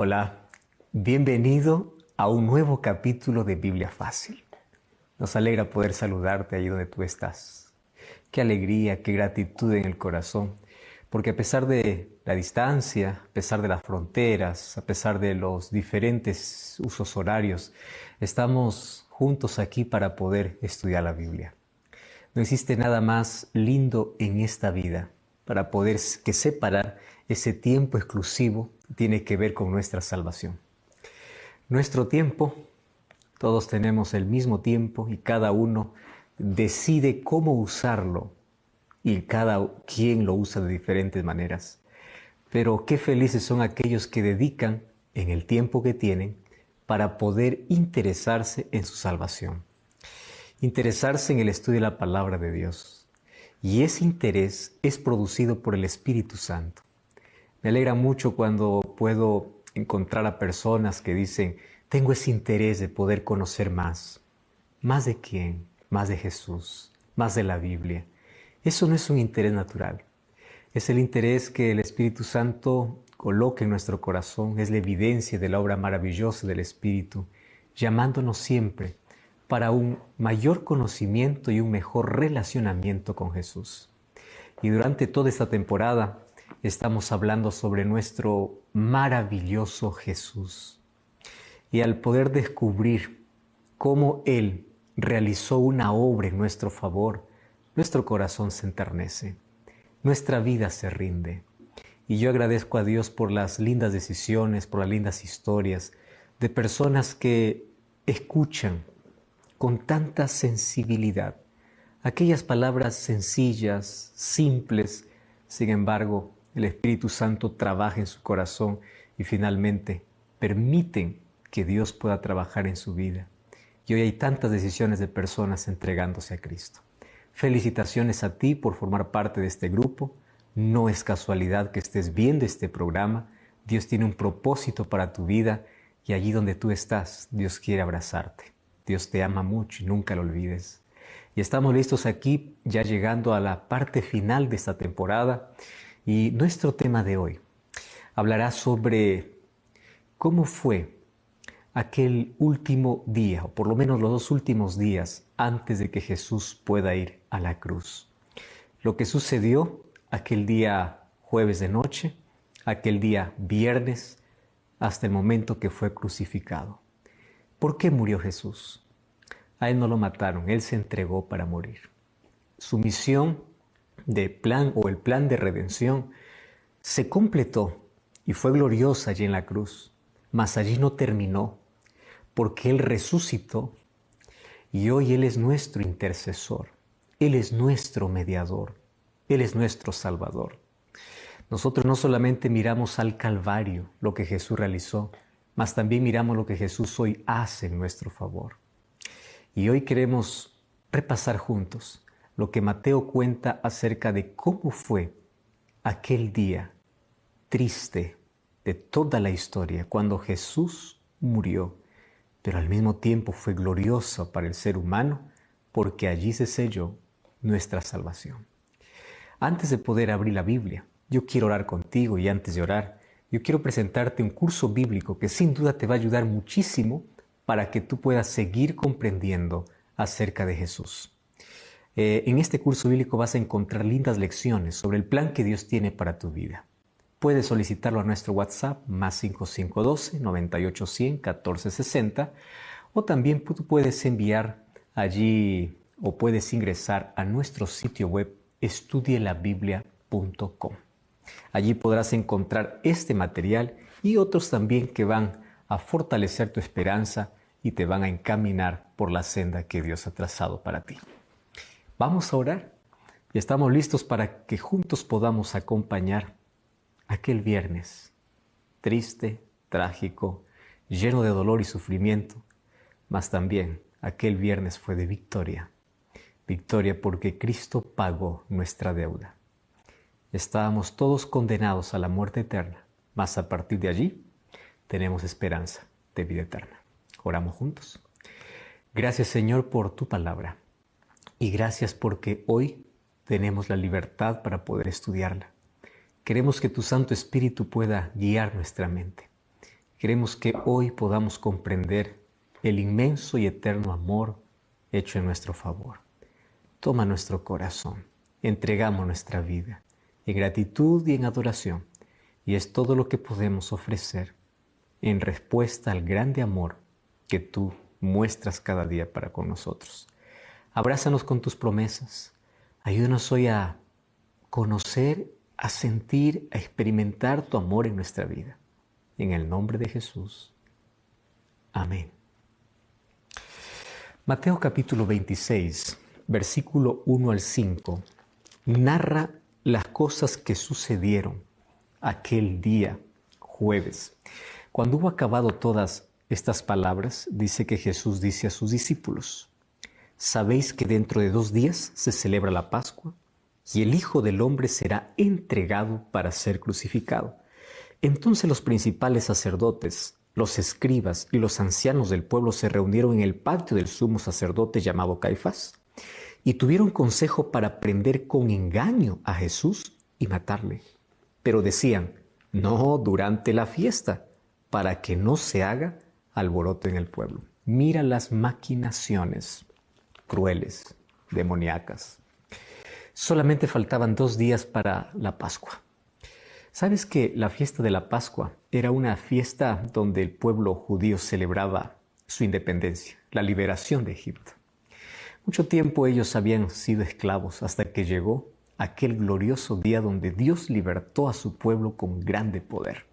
Hola, bienvenido a un nuevo capítulo de Biblia Fácil. Nos alegra poder saludarte ahí donde tú estás. Qué alegría, qué gratitud en el corazón, porque a pesar de la distancia, a pesar de las fronteras, a pesar de los diferentes usos horarios, estamos juntos aquí para poder estudiar la Biblia. No existe nada más lindo en esta vida para poder separar ese tiempo exclusivo tiene que ver con nuestra salvación. Nuestro tiempo, todos tenemos el mismo tiempo y cada uno decide cómo usarlo y cada quien lo usa de diferentes maneras. Pero qué felices son aquellos que dedican en el tiempo que tienen para poder interesarse en su salvación. Interesarse en el estudio de la palabra de Dios. Y ese interés es producido por el Espíritu Santo. Me alegra mucho cuando puedo encontrar a personas que dicen, tengo ese interés de poder conocer más. ¿Más de quién? Más de Jesús, más de la Biblia. Eso no es un interés natural. Es el interés que el Espíritu Santo coloca en nuestro corazón. Es la evidencia de la obra maravillosa del Espíritu, llamándonos siempre para un mayor conocimiento y un mejor relacionamiento con Jesús. Y durante toda esta temporada estamos hablando sobre nuestro maravilloso Jesús. Y al poder descubrir cómo Él realizó una obra en nuestro favor, nuestro corazón se enternece, nuestra vida se rinde. Y yo agradezco a Dios por las lindas decisiones, por las lindas historias de personas que escuchan con tanta sensibilidad aquellas palabras sencillas, simples. Sin embargo, el Espíritu Santo trabaja en su corazón y finalmente permiten que Dios pueda trabajar en su vida. Y hoy hay tantas decisiones de personas entregándose a Cristo. Felicitaciones a ti por formar parte de este grupo. No es casualidad que estés viendo este programa. Dios tiene un propósito para tu vida y allí donde tú estás, Dios quiere abrazarte. Dios te ama mucho y nunca lo olvides. Y estamos listos aquí, ya llegando a la parte final de esta temporada. Y nuestro tema de hoy hablará sobre cómo fue aquel último día, o por lo menos los 2 últimos días antes de que Jesús pueda ir a la cruz. Lo que sucedió aquel día jueves de noche, aquel día viernes, hasta el momento que fue crucificado. ¿Por qué murió Jesús? A Él no lo mataron, Él se entregó para morir. Su misión de plan o el plan de redención se completó y fue gloriosa allí en la cruz, mas allí no terminó, porque Él resucitó y hoy Él es nuestro intercesor, Él es nuestro mediador, Él es nuestro Salvador. Nosotros no solamente miramos al Calvario, lo que Jesús realizó, mas también miramos lo que Jesús hoy hace en nuestro favor. Y hoy queremos repasar juntos lo que Mateo cuenta acerca de cómo fue aquel día triste de toda la historia, cuando Jesús murió, pero al mismo tiempo fue glorioso para el ser humano, porque allí se selló nuestra salvación. Antes de poder abrir la Biblia, yo quiero orar contigo y antes de orar, yo quiero presentarte un curso bíblico que sin duda te va a ayudar muchísimo para que tú puedas seguir comprendiendo acerca de Jesús. En este curso bíblico vas a encontrar lindas lecciones sobre el plan que Dios tiene para tu vida. Puedes solicitarlo a nuestro WhatsApp más 5512 9810 1460 o también tú puedes enviar allí o puedes ingresar a nuestro sitio web estudielabiblia.com. Allí podrás encontrar este material y otros también que van a fortalecer tu esperanza y te van a encaminar por la senda que Dios ha trazado para ti. Vamos a orar y estamos listos para que juntos podamos acompañar aquel viernes triste, trágico, lleno de dolor y sufrimiento, mas también aquel viernes fue de victoria. Victoria porque Cristo pagó nuestra deuda. Estábamos todos condenados a la muerte eterna, mas a partir de allí tenemos esperanza de vida eterna. Oramos juntos. Gracias, Señor, por tu palabra. Y gracias porque hoy tenemos la libertad para poder estudiarla. Queremos que tu Santo Espíritu pueda guiar nuestra mente. Queremos que hoy podamos comprender el inmenso y eterno amor hecho en nuestro favor. Toma nuestro corazón, entregamos nuestra vida en gratitud y en adoración, y es todo lo que podemos ofrecer en respuesta al grande amor que tú muestras cada día para con nosotros. Abrázanos con tus promesas. Ayúdanos hoy a conocer, a sentir, a experimentar tu amor en nuestra vida. En el nombre de Jesús. Amén. Mateo capítulo 26, versículo 1 al 5, narra las cosas que sucedieron aquel día jueves. Cuando hubo acabado todas estas palabras, dice que Jesús dice a sus discípulos: ¿sabéis que dentro de 2 días se celebra la Pascua? Y el Hijo del Hombre será entregado para ser crucificado. Entonces los principales sacerdotes, los escribas y los ancianos del pueblo se reunieron en el patio del sumo sacerdote llamado Caifás y tuvieron consejo para prender con engaño a Jesús y matarle. Pero decían: no durante la fiesta, para que no se haga alboroto en el pueblo. Mira las maquinaciones crueles, demoníacas. Solamente faltaban 2 días para la Pascua. ¿Sabes que la fiesta de la Pascua era una fiesta donde el pueblo judío celebraba su independencia, la liberación de Egipto? Mucho tiempo ellos habían sido esclavos hasta que llegó aquel glorioso día donde Dios libertó a su pueblo con grande poder.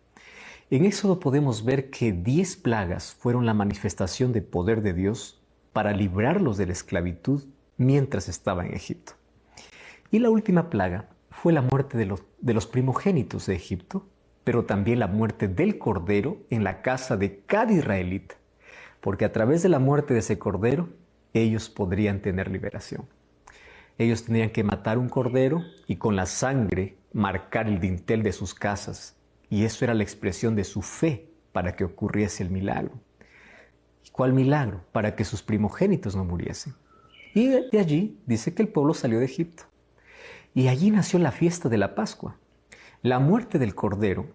En Éxodo podemos ver que 10 plagas fueron la manifestación de poder de Dios para librarlos de la esclavitud mientras estaban en Egipto. Y la última plaga fue la muerte de los primogénitos de Egipto, pero también la muerte del cordero en la casa de cada israelita, porque a través de la muerte de ese cordero, ellos podrían tener liberación. Ellos tenían que matar un cordero y con la sangre marcar el dintel de sus casas, y eso era la expresión de su fe para que ocurriese el milagro. ¿Y cuál milagro? Para que sus primogénitos no muriesen. Y de allí dice que el pueblo salió de Egipto. Y allí nació la fiesta de la Pascua. La muerte del Cordero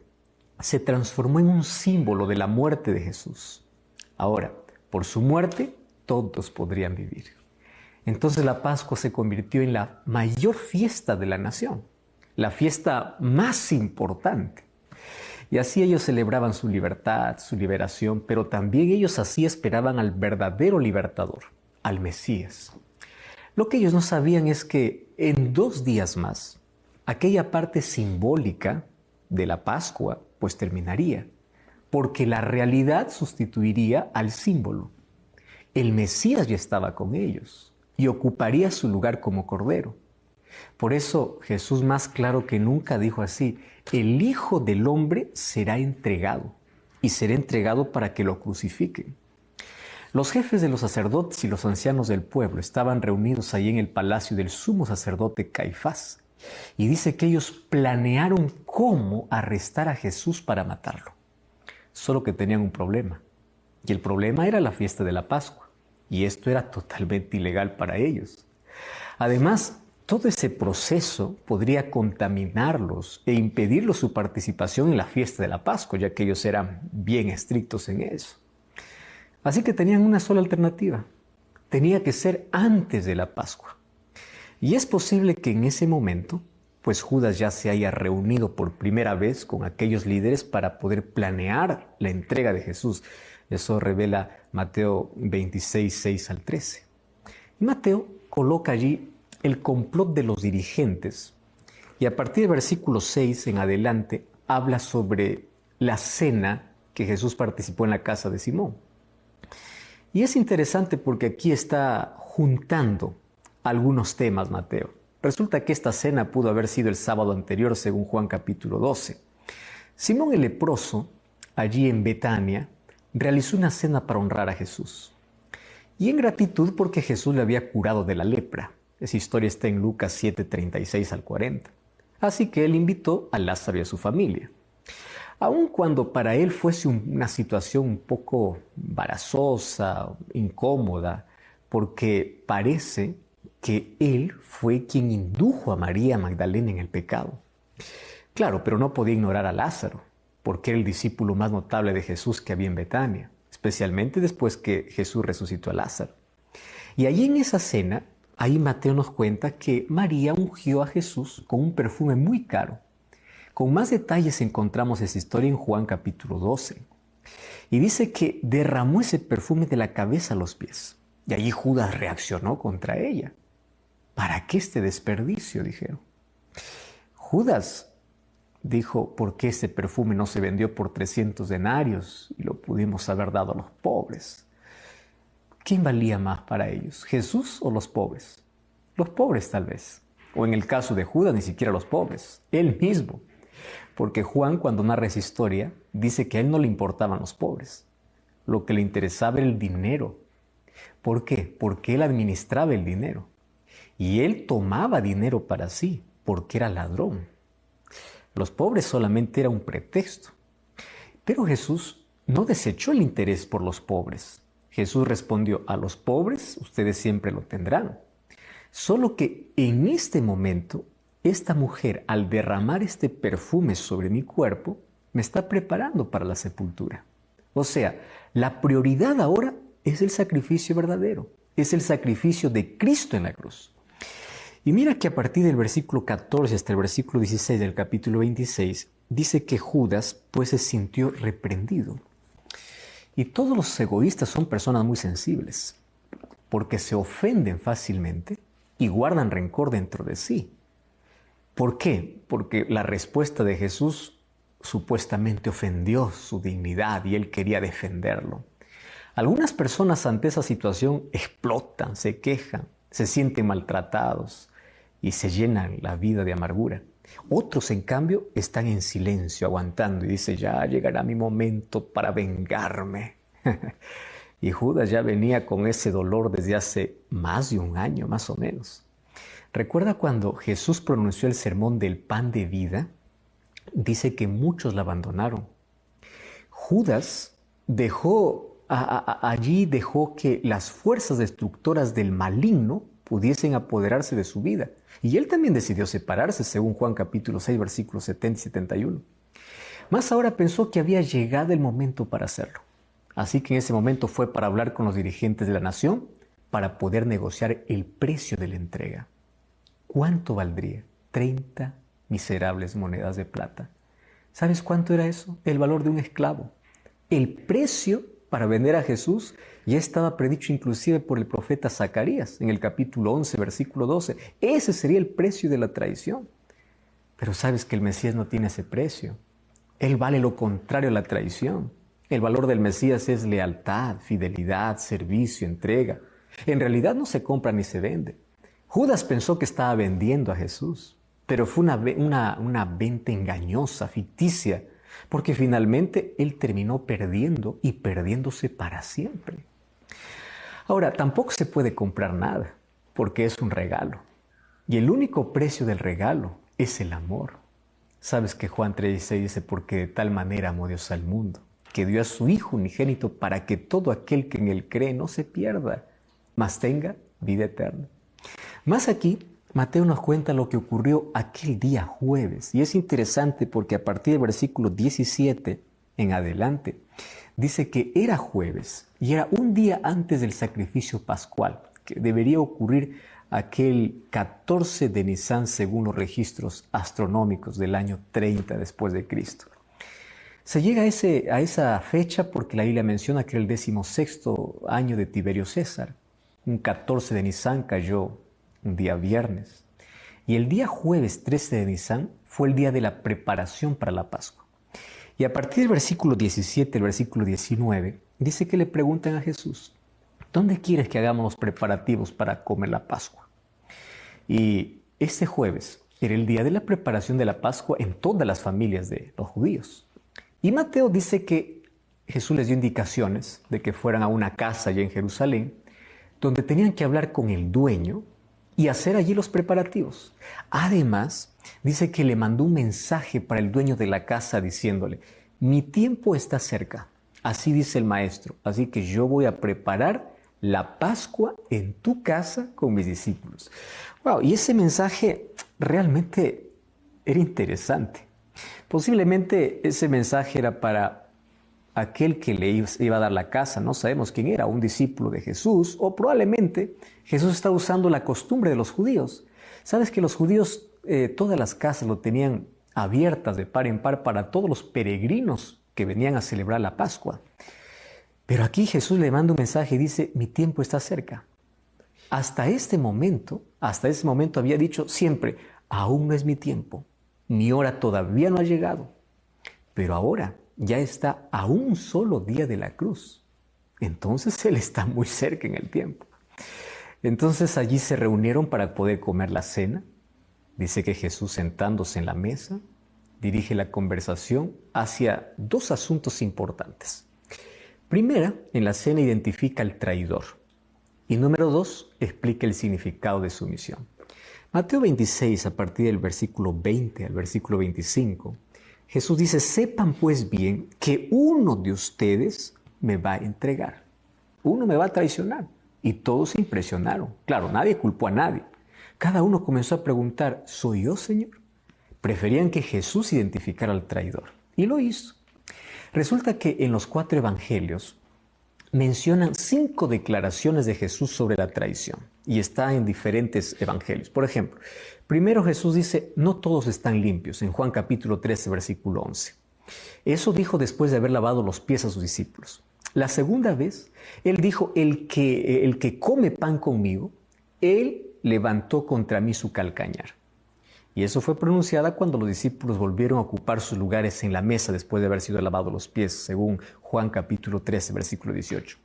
se transformó en un símbolo de la muerte de Jesús. Ahora, por su muerte, todos podrían vivir. Entonces la Pascua se convirtió en la mayor fiesta de la nación, la fiesta más importante. Y así ellos celebraban su libertad, su liberación, pero también ellos así esperaban al verdadero libertador, al Mesías. Lo que ellos no sabían es que en 2 días más, aquella parte simbólica de la Pascua pues terminaría, porque la realidad sustituiría al símbolo. El Mesías ya estaba con ellos y ocuparía su lugar como Cordero. Por eso Jesús más claro que nunca dijo así: el Hijo del Hombre será entregado, y será entregado para que lo crucifiquen. Los jefes de los sacerdotes y los ancianos del pueblo estaban reunidos ahí en el palacio del sumo sacerdote Caifás, y dice que ellos planearon cómo arrestar a Jesús para matarlo. Solo que tenían un problema, y el problema era la fiesta de la Pascua, y esto era totalmente ilegal para ellos. Además, todo ese proceso podría contaminarlos e impedirles su participación en la fiesta de la Pascua, ya que ellos eran bien estrictos en eso. Así que tenían una sola alternativa: tenía que ser antes de la Pascua. Y es posible que en ese momento, pues Judas ya se haya reunido por primera vez con aquellos líderes para poder planear la entrega de Jesús. Eso revela Mateo 26, 6 al 13. Y Mateo coloca allí el complot de los dirigentes, y a partir del versículo 6 en adelante habla sobre la cena que Jesús participó en la casa de Simón. Y es interesante porque aquí está juntando algunos temas Mateo. Resulta que esta cena pudo haber sido el sábado anterior según Juan capítulo 12. Simón el leproso, allí en Betania, realizó una cena para honrar a Jesús. Y en gratitud porque Jesús le había curado de la lepra. Esa historia está en Lucas 7, 36 al 40. Así que él invitó a Lázaro y a su familia. Aun cuando para él fuese una situación un poco embarazosa, incómoda, porque parece que él fue quien indujo a María Magdalena en el pecado. Claro, pero no podía ignorar a Lázaro. porque era el discípulo más notable de Jesús que había en Betania, especialmente después que Jesús resucitó a Lázaro. Y allí en esa cena, ahí Mateo nos cuenta que María ungió a Jesús con un perfume muy caro. Con más detalles encontramos esa historia en Juan capítulo 12. Y dice que derramó ese perfume de la cabeza a los pies. Y allí Judas reaccionó contra ella. ¿Para qué este desperdicio?, dijeron. Judas dijo, ¿por qué ese perfume no se vendió por 300 denarios y lo pudimos haber dado a los pobres? ¿Quién valía más para ellos, Jesús o los pobres? Los pobres tal vez. O en el caso de Judas, ni siquiera los pobres, él mismo. Porque Juan, cuando narra esa historia, dice que a él no le importaban los pobres. Lo que le interesaba era el dinero. ¿Por qué? Porque él administraba el dinero. Y él tomaba dinero para sí, porque era ladrón. Los pobres solamente era un pretexto. Pero Jesús no desechó el interés por los pobres. Jesús respondió, a los pobres ustedes siempre lo tendrán. Solo que en este momento, esta mujer, al derramar este perfume sobre mi cuerpo, me está preparando para la sepultura. O sea, la prioridad ahora es el sacrificio verdadero. Es el sacrificio de Cristo en la cruz. Y mira que a partir del versículo 14 hasta el versículo 16 del capítulo 26, dice que Judas pues se sintió reprendido. Y todos los egoístas son personas muy sensibles, porque se ofenden fácilmente y guardan rencor dentro de sí. ¿Por qué? Porque la respuesta de Jesús supuestamente ofendió su dignidad y él quería defenderlo. Algunas personas ante esa situación explotan, se quejan, se sienten maltratados y se llenan la vida de amargura. Otros, en cambio, están en silencio, aguantando y dicen, ya llegará mi momento para vengarme. Y Judas ya venía con ese dolor desde hace más de un año, más o menos. ¿Recuerda cuando Jesús pronunció el sermón del pan de vida? Dice que muchos la abandonaron. Judas allí dejó que las fuerzas destructoras del maligno pudiesen apoderarse de su vida. Y él también decidió separarse, según Juan capítulo 6, versículos 70 y 71. Mas ahora pensó que había llegado el momento para hacerlo. Así que en ese momento fue para hablar con los dirigentes de la nación para poder negociar el precio de la entrega. ¿Cuánto valdría? 30 miserables monedas de plata. ¿Sabes cuánto era eso? El valor de un esclavo. El precio para vender a Jesús ya estaba predicho inclusive por el profeta Zacarías en el capítulo 11, versículo 12. Ese sería el precio de la traición. Pero sabes que el Mesías no tiene ese precio. Él vale lo contrario a la traición. El valor del Mesías es lealtad, fidelidad, servicio, entrega. En realidad no se compra ni se vende. Judas pensó que estaba vendiendo a Jesús, pero fue una venta engañosa, ficticia, porque finalmente él terminó perdiendo y perdiéndose para siempre. Ahora, tampoco se puede comprar nada, porque es un regalo. Y el único precio del regalo es el amor. Sabes que Juan 3:16 dice, porque de tal manera amó Dios al mundo, que dio a su Hijo unigénito para que todo aquel que en él cree no se pierda, mas tenga vida eterna. Más aquí, Mateo nos cuenta lo que ocurrió aquel día jueves. Y es interesante porque a partir del versículo 17 en adelante, dice que era jueves y era un día antes del sacrificio pascual, que debería ocurrir aquel 14 de Nisán según los registros astronómicos del año 30 después de Cristo. Se llega a esa fecha porque la Biblia menciona que era el 16º año de Tiberio César. Un 14 de Nisán cayó un día viernes. Y el día jueves 13 de Nisán fue el día de la preparación para la Pascua. Y a partir del versículo 17, el versículo 19, dice que le preguntan a Jesús, ¿dónde quieres que hagamos los preparativos para comer la Pascua? Y este jueves era el día de la preparación de la Pascua en todas las familias de los judíos. Y Mateo dice que Jesús les dio indicaciones de que fueran a una casa allá en Jerusalén, donde tenían que hablar con el dueño y hacer allí los preparativos. Además, dice que le mandó un mensaje para el dueño de la casa diciéndole, mi tiempo está cerca, así dice el maestro, así que yo voy a preparar la Pascua en tu casa con mis discípulos. Wow, y ese mensaje realmente era interesante, Posiblemente ese mensaje era para aquel que le iba a dar la casa. No sabemos quién era, un discípulo de Jesús, o probablemente Jesús está usando la costumbre de los judíos. Sabes que los judíos todas las casas lo tenían abiertas de par en par para todos los peregrinos que venían a celebrar la Pascua. Pero aquí Jesús le manda un mensaje y dice, mi tiempo está cerca. Hasta ese momento había dicho siempre, aún no es mi tiempo, mi hora todavía no ha llegado. Pero ahora ya está a un solo día de la cruz. Entonces Él está muy cerca en el tiempo. Entonces allí se reunieron para poder comer la cena. Dice que Jesús, sentándose en la mesa, dirige la conversación hacia dos asuntos importantes. Primera, en la cena identifica al traidor. Y número 2, explica el significado de su misión. Mateo 26, a partir del versículo 20 al versículo 25, Jesús dice, sepan pues bien que uno de ustedes me va a entregar. Uno me va a traicionar. Y todos se impresionaron. Claro, nadie culpó a nadie. Cada uno comenzó a preguntar, ¿soy yo, Señor? Preferían que Jesús identificara al traidor. Y lo hizo. Resulta que en los 4 evangelios mencionan 5 declaraciones de Jesús sobre la traición. Y está en diferentes evangelios. Por ejemplo, primero Jesús dice, no todos están limpios, en Juan capítulo 13, versículo 11. Eso dijo después de haber lavado los pies a sus discípulos. La segunda vez, Él dijo, el que come pan conmigo, Él levantó contra mí su calcañar. Y eso fue pronunciada cuando los discípulos volvieron a ocupar sus lugares en la mesa después de haber sido lavados los pies, según Juan capítulo 13, versículo 18.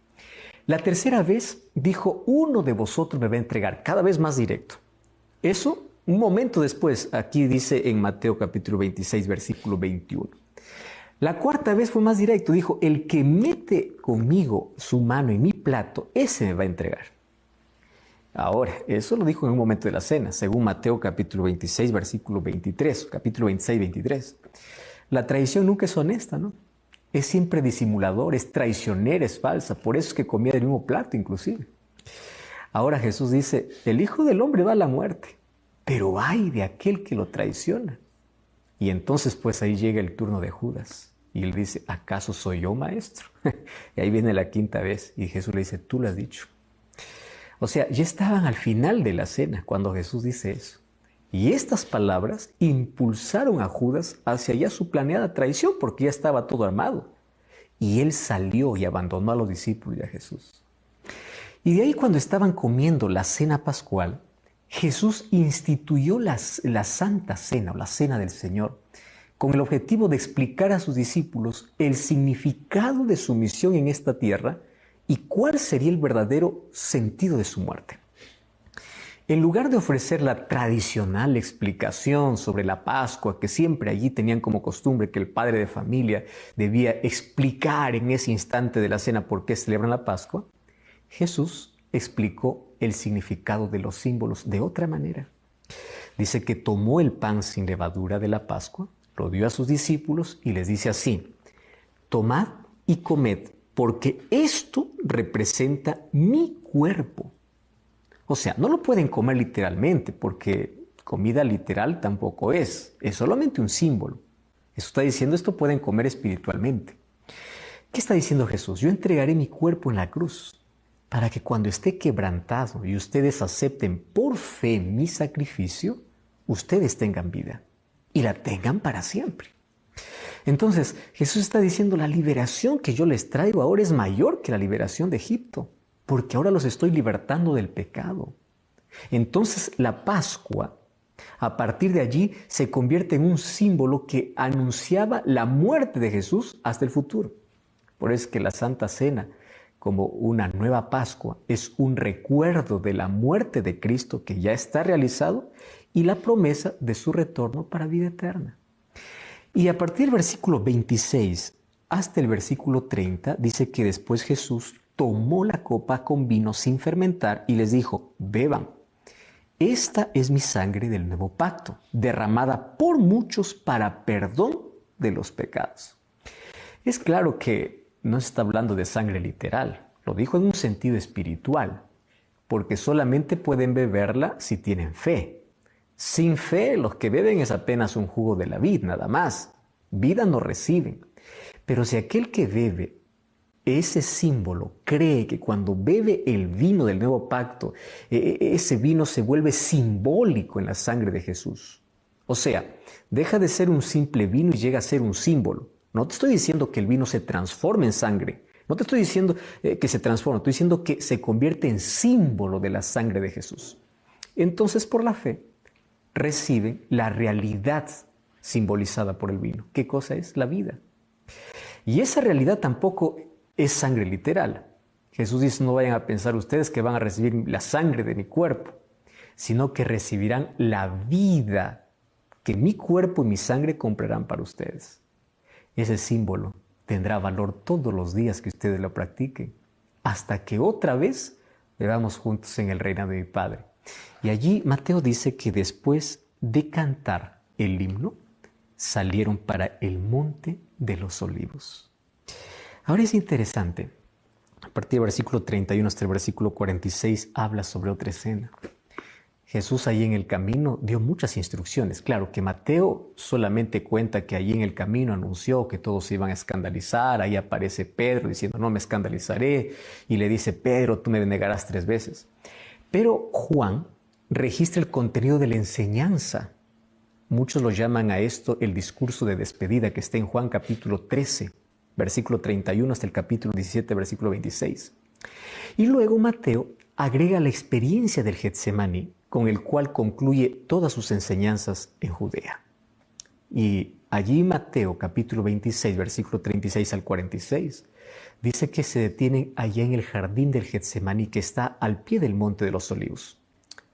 La tercera vez dijo, uno de vosotros me va a entregar, cada vez más directo. Eso, un momento después, aquí dice en Mateo capítulo 26, versículo 21. La cuarta vez fue más directo, dijo, el que mete conmigo su mano en mi plato, ese me va a entregar. Ahora, eso lo dijo en un momento de la cena, según Mateo capítulo 26, versículo 23, capítulo 26, 23. La traición nunca es honesta, ¿no? Es siempre disimulador, es traicionera, es falsa. Por eso es que comía del mismo plato, inclusive. Ahora Jesús dice, el Hijo del Hombre va a la muerte, pero ay de aquel que lo traiciona. Y entonces pues ahí llega el turno de Judas. Y él dice, ¿acaso soy yo, maestro? Y ahí viene la quinta vez. Y Jesús le dice, tú lo has dicho. O sea, ya estaban al final de la cena cuando Jesús dice eso. Y estas palabras impulsaron a Judas hacia ya su planeada traición porque ya estaba todo armado. Y él salió y abandonó a los discípulos y a Jesús. Y de ahí cuando estaban comiendo la cena pascual, Jesús instituyó la Santa Cena o la Cena del Señor con el objetivo de explicar a sus discípulos el significado de su misión en esta tierra y cuál sería el verdadero sentido de su muerte. En lugar de ofrecer la tradicional explicación sobre la Pascua, que siempre allí tenían como costumbre que el padre de familia debía explicar en ese instante de la cena por qué celebran la Pascua, Jesús explicó el significado de los símbolos de otra manera. Dice que tomó el pan sin levadura de la Pascua, lo dio a sus discípulos y les dice así, tomad y comed, porque esto representa mi cuerpo. O sea, no lo pueden comer literalmente, porque comida literal tampoco es solamente un símbolo. Eso está diciendo, esto pueden comer espiritualmente. ¿Qué está diciendo Jesús? Yo entregaré mi cuerpo en la cruz, para que cuando esté quebrantado y ustedes acepten por fe mi sacrificio, ustedes tengan vida y la tengan para siempre. Entonces, Jesús está diciendo, la liberación que yo les traigo ahora es mayor que la liberación de Egipto, porque ahora los estoy libertando del pecado. Entonces, la Pascua, a partir de allí, se convierte en un símbolo que anunciaba la muerte de Jesús hasta el futuro. Por eso es que la Santa Cena, como una nueva Pascua, es un recuerdo de la muerte de Cristo que ya está realizado y la promesa de su retorno para vida eterna. Y a partir del versículo 26 hasta el versículo 30 dice que después Jesús tomó la copa con vino sin fermentar y les dijo, beban, esta es mi sangre del nuevo pacto, derramada por muchos para perdón de los pecados. Es claro que no está hablando de sangre literal, lo dijo en un sentido espiritual, porque solamente pueden beberla si tienen fe. Sin fe, los que beben es apenas un jugo de la vid, nada más. Vida no reciben. Pero si aquel que bebe ese símbolo cree que cuando bebe el vino del nuevo pacto, ese vino se vuelve simbólico en la sangre de Jesús. O sea, deja de ser un simple vino y llega a ser un símbolo. No te estoy diciendo que el vino se transforme en sangre. No te estoy diciendo que se transforma. Estoy diciendo que se convierte en símbolo de la sangre de Jesús. Entonces, por la fe, reciben la realidad simbolizada por el vino. ¿Qué cosa es? La vida. Y esa realidad tampoco es sangre literal. Jesús dice, no vayan a pensar ustedes que van a recibir la sangre de mi cuerpo, sino que recibirán la vida que mi cuerpo y mi sangre comprarán para ustedes. Ese símbolo tendrá valor todos los días que ustedes lo practiquen, hasta que otra vez bebamos juntos en el reinado de mi Padre. Y allí Mateo dice que después de cantar el himno, salieron para el monte de los olivos. Ahora es interesante, a partir del versículo 31 hasta el versículo 46 habla sobre otra escena. Jesús allí en el camino dio muchas instrucciones. Claro que Mateo solamente cuenta que allí en el camino anunció que todos se iban a escandalizar. Ahí aparece Pedro diciendo, no me escandalizaré. Y le dice, Pedro, tú me negarás 3 veces. Pero Juan registra el contenido de la enseñanza. Muchos lo llaman a esto el discurso de despedida que está en Juan capítulo 13, versículo 31 hasta el capítulo 17, versículo 26. Y luego Mateo agrega la experiencia del Getsemaní, con el cual concluye todas sus enseñanzas en Judea. Y allí Mateo capítulo 26, versículo 36 al 46, dice que se detienen allá en el jardín del Getsemaní que está al pie del monte de los olivos.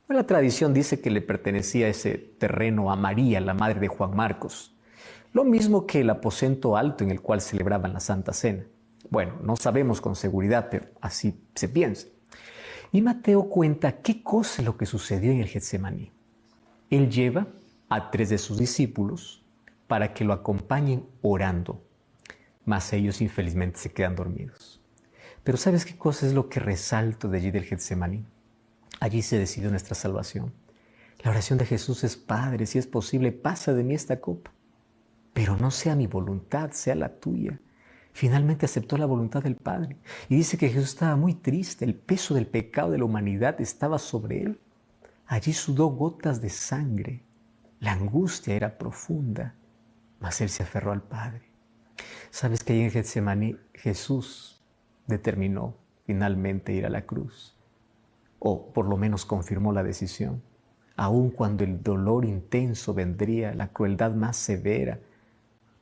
La tradición dice que le pertenecía ese terreno a María, la madre de Juan Marcos, lo mismo que el aposento alto en el cual celebraban la Santa Cena. Bueno, no sabemos con seguridad, pero así se piensa. Y Mateo cuenta qué cosa es lo que sucedió en el Getsemaní. Él lleva a 3 de sus discípulos para que lo acompañen orando, mas ellos infelizmente se quedan dormidos. Pero ¿sabes qué cosa es lo que resalto de allí del Getsemaní? Allí se decidió nuestra salvación. La oración de Jesús es, Padre, si es posible, pasa de mí esta copa, pero no sea mi voluntad, sea la tuya. Finalmente aceptó la voluntad del Padre. Y dice que Jesús estaba muy triste. El peso del pecado de la humanidad estaba sobre él. Allí sudó gotas de sangre. La angustia era profunda. Mas él se aferró al Padre. ¿Sabes que ahí en Getsemaní Jesús determinó finalmente ir a la cruz? O por lo menos confirmó la decisión. Aun cuando el dolor intenso vendría, la crueldad más severa,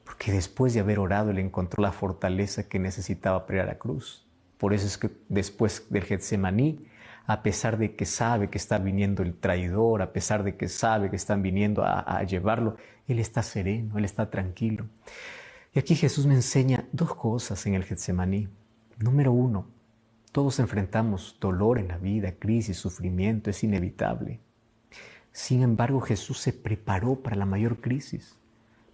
porque después de haber orado, él encontró la fortaleza que necesitaba para ir a la cruz. Por eso es que después del Getsemaní, a pesar de que sabe que está viniendo el traidor, a pesar de que sabe que están viniendo a llevarlo, él está sereno, él está tranquilo. Y aquí Jesús me enseña 2 cosas en el Getsemaní. Número 1, todos enfrentamos dolor en la vida, crisis, sufrimiento, es inevitable. Sin embargo, Jesús se preparó para la mayor crisis.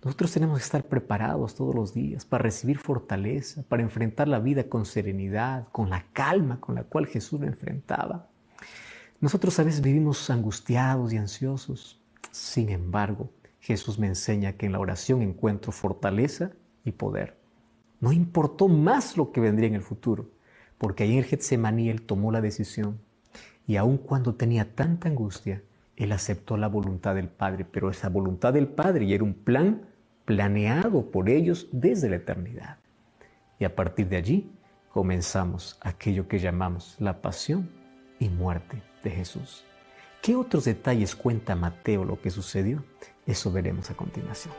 Nosotros tenemos que estar preparados todos los días para recibir fortaleza, para enfrentar la vida con serenidad, con la calma con la cual Jesús lo enfrentaba. Nosotros a veces vivimos angustiados y ansiosos. Sin embargo, Jesús me enseña que en la oración encuentro fortaleza y poder. No importó más lo que vendría en el futuro, porque ahí en el Getsemaní él tomó la decisión. Y aun cuando tenía tanta angustia, él aceptó la voluntad del Padre, pero esa voluntad del Padre ya era un plan planeado por ellos desde la eternidad. Y a partir de allí comenzamos aquello que llamamos la pasión y muerte de Jesús. ¿Qué otros detalles cuenta Mateo lo que sucedió? Eso veremos a continuación.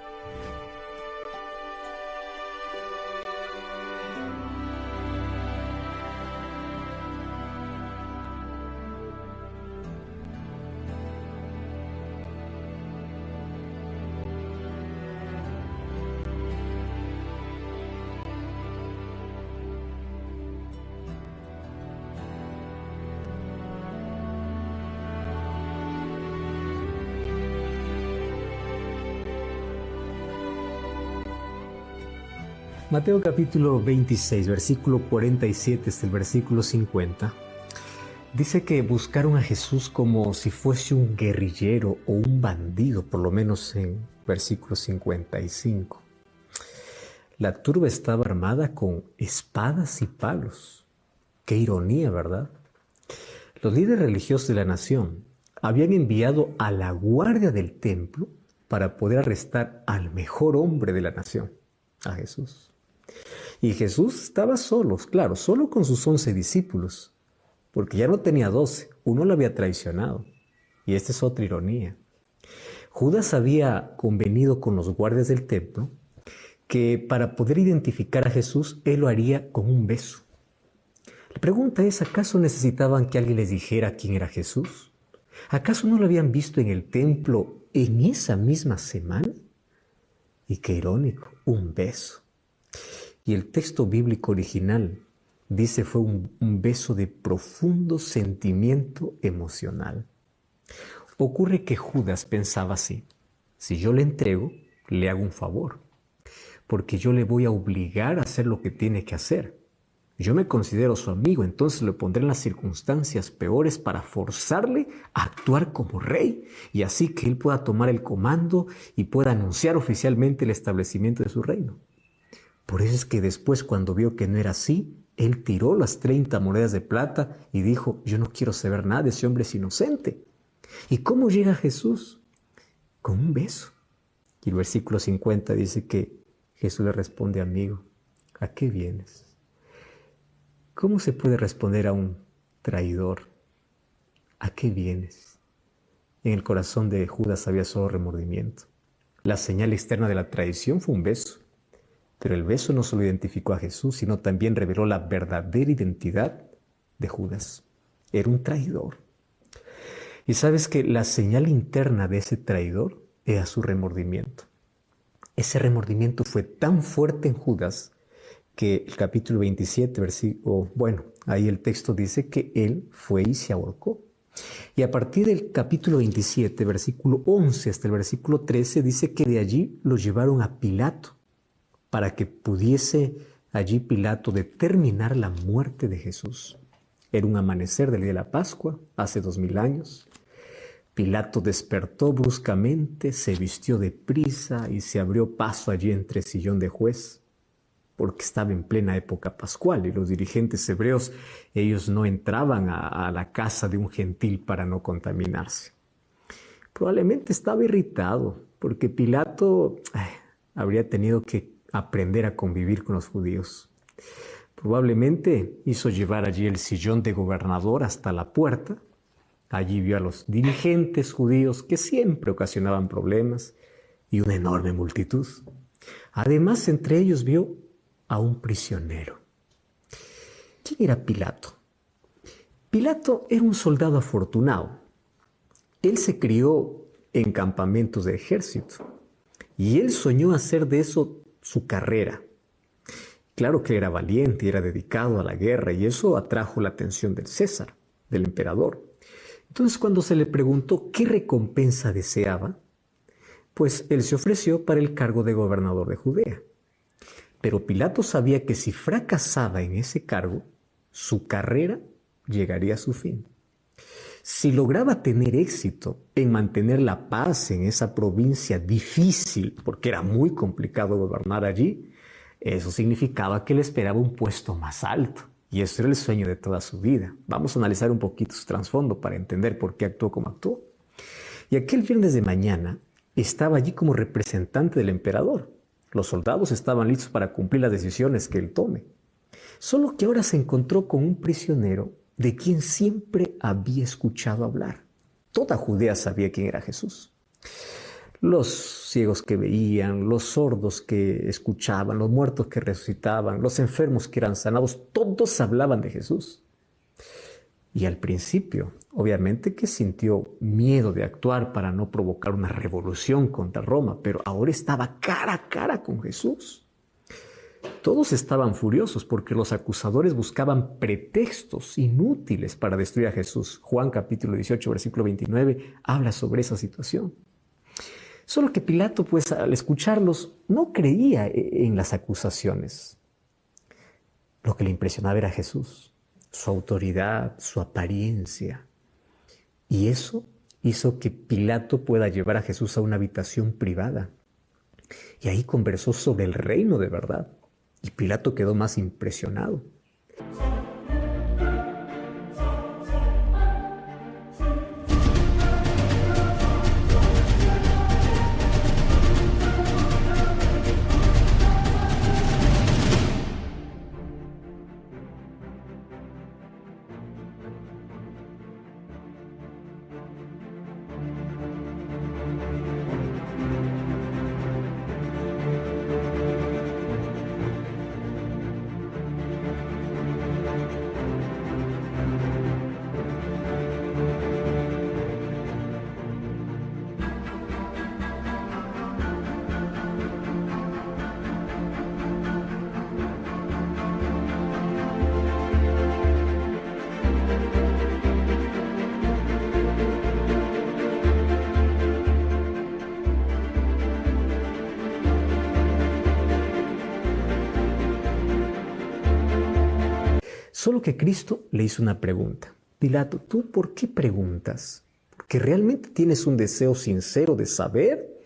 Mateo capítulo 26, versículo 47 hasta el versículo 50, Dice que buscaron a Jesús como si fuese un guerrillero o un bandido, por lo menos en versículo 55. La turba estaba armada con espadas y palos. Qué ironía, ¿verdad? Los líderes religiosos de la nación habían enviado a la guardia del templo para poder arrestar al mejor hombre de la nación, a Jesús. Y Jesús estaba solo, claro, solo con sus 11 discípulos, porque ya no tenía 12, uno lo había traicionado. Y esta es otra ironía. Judas había convenido con los guardias del templo que para poder identificar a Jesús, él lo haría con un beso. La pregunta es, ¿acaso necesitaban que alguien les dijera quién era Jesús? ¿Acaso no lo habían visto en el templo en esa misma semana? Y qué irónico, un beso. Y el texto bíblico original dice fue un beso de profundo sentimiento emocional. Ocurre que Judas pensaba así: si yo le entrego, le hago un favor, porque yo le voy a obligar a hacer lo que tiene que hacer. Yo me considero su amigo, entonces le pondré en las circunstancias peores para forzarle a actuar como rey, y así que él pueda tomar el comando y pueda anunciar oficialmente el establecimiento de su reino. Por eso es que después, cuando vio que no era así, él tiró las 30 monedas de plata y dijo: yo no quiero saber nada de ese hombre, es inocente. ¿Y cómo llega Jesús? Con un beso. Y el versículo 50 dice que Jesús le responde: amigo, ¿a qué vienes? ¿Cómo se puede responder a un traidor? ¿A qué vienes? En el corazón de Judas había solo remordimiento. La señal externa de la traición fue un beso. Pero el beso no solo identificó a Jesús, sino también reveló la verdadera identidad de Judas. Era un traidor. Y sabes que la señal interna de ese traidor era su remordimiento. Ese remordimiento fue tan fuerte en Judas que el capítulo 27, ahí el texto dice que él fue y se ahorcó. Y a partir del capítulo 27, versículo 11 hasta el versículo 13, dice que de allí lo llevaron a Pilato, para que pudiese allí Pilato determinar la muerte de Jesús. Era un amanecer del día de la Pascua, hace 2000 años. Pilato despertó bruscamente, se vistió de prisa y se abrió paso allí entre el sillón de juez, porque estaba en plena época pascual y los dirigentes hebreos, ellos no entraban a la casa de un gentil para no contaminarse. Probablemente estaba irritado, porque Pilato habría tenido que aprender a convivir con los judíos. Probablemente hizo llevar allí el sillón de gobernador hasta la puerta. Allí vio a los dirigentes judíos que siempre ocasionaban problemas y una enorme multitud. Además, entre ellos vio a un prisionero. ¿Quién era Pilato? Pilato era un soldado afortunado. Él se crió en campamentos de ejército y él soñó hacer de eso su carrera. Claro que era valiente y era dedicado a la guerra, y eso atrajo la atención del César, del emperador. Entonces, cuando se le preguntó qué recompensa deseaba, pues él se ofreció para el cargo de gobernador de Judea. Pero Pilato sabía que si fracasaba en ese cargo, su carrera llegaría a su fin. Si lograba tener éxito en mantener la paz en esa provincia difícil, porque era muy complicado gobernar allí, eso significaba que le esperaba un puesto más alto. Y eso era el sueño de toda su vida. Vamos a analizar un poquito su trasfondo para entender por qué actuó como actuó. Y aquel viernes de mañana estaba allí como representante del emperador. Los soldados estaban listos para cumplir las decisiones que él tome. Solo que ahora se encontró con un prisionero de quien siempre había escuchado hablar. Toda Judea sabía quién era Jesús. Los ciegos que veían, los sordos que escuchaban, los muertos que resucitaban, los enfermos que eran sanados, todos hablaban de Jesús. Y al principio, obviamente que sintió miedo de actuar para no provocar una revolución contra Roma, pero ahora estaba cara a cara con Jesús. Todos estaban furiosos porque los acusadores buscaban pretextos inútiles para destruir a Jesús. Juan capítulo 18, versículo 29, habla sobre esa situación. Solo que Pilato, pues, al escucharlos, no creía en las acusaciones. Lo que le impresionaba era Jesús. su autoridad, su apariencia. Y eso hizo que Pilato pueda llevar a Jesús a una habitación privada. Y ahí conversó sobre el reino de verdad. Y Pilato quedó más impresionado. Solo que Cristo le hizo una pregunta. Pilato, ¿tú por qué preguntas? ¿Porque realmente tienes un deseo sincero de saber?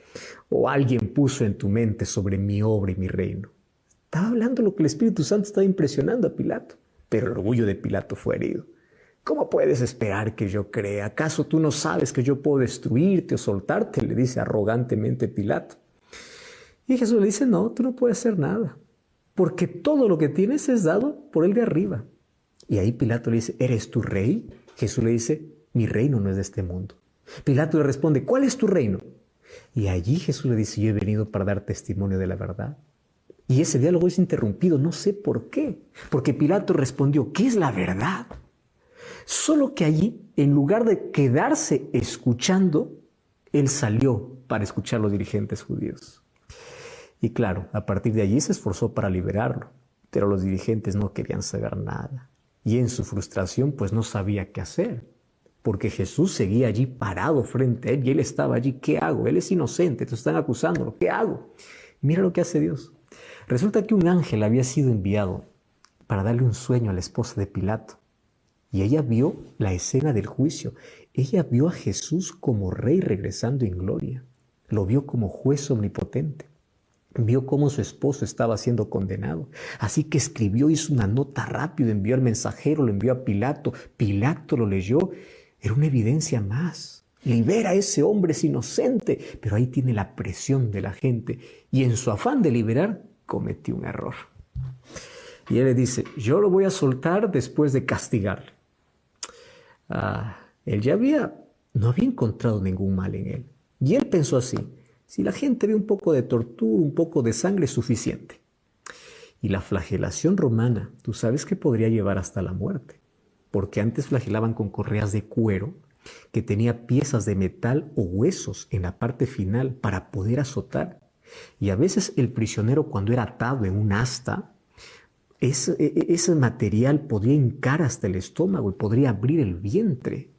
¿O alguien puso en tu mente sobre mi obra y mi reino? Estaba hablando lo que el Espíritu Santo estaba impresionando a Pilato. Pero el orgullo de Pilato fue herido. ¿Cómo puedes esperar que yo crea? ¿Acaso tú no sabes que yo puedo destruirte o soltarte? Le dice arrogantemente Pilato. Y Jesús le dice, no, tú no puedes hacer nada. Porque todo lo que tienes es dado por el de arriba. Y ahí Pilato le dice, ¿eres tu rey? Jesús le dice, mi reino no es de este mundo. Pilato le responde, ¿cuál es tu reino? Y allí Jesús le dice, yo he venido para dar testimonio de la verdad. Y ese diálogo es interrumpido, no sé por qué. Porque Pilato respondió, ¿qué es la verdad? Solo que allí, en lugar de quedarse escuchando, él salió para escuchar a los dirigentes judíos. Y claro, a partir de allí se esforzó para liberarlo, pero los dirigentes no querían saber nada. Y en su frustración, pues no sabía qué hacer, porque Jesús seguía allí parado frente a él y él estaba allí. ¿Qué hago? Él es inocente, te están acusándolo. ¿Qué hago? Mira lo que hace Dios. Resulta que un ángel había sido enviado para darle un sueño a la esposa de Pilato. Y ella vio la escena del juicio. Ella vio a Jesús como rey regresando en gloria. Lo vio como juez omnipotente. Vio cómo su esposo estaba siendo condenado. Así que escribió, hizo una nota rápido, envió al mensajero, lo envió a Pilato. Pilato lo leyó. Era una evidencia más. Libera a ese hombre, es inocente. Pero ahí tiene la presión de la gente. Y en su afán de liberar, cometió un error. Y él le dice, yo lo voy a soltar después de castigarle. Él no había encontrado ningún mal en él. Y él pensó así, si la gente ve un poco de tortura, un poco de sangre, es suficiente. Y la flagelación romana, tú sabes que podría llevar hasta la muerte, porque antes flagelaban con correas de cuero que tenía piezas de metal o huesos en la parte final para poder azotar. Y a veces el prisionero, cuando era atado en un asta, ese material podía hincar hasta el estómago y podría abrir el vientre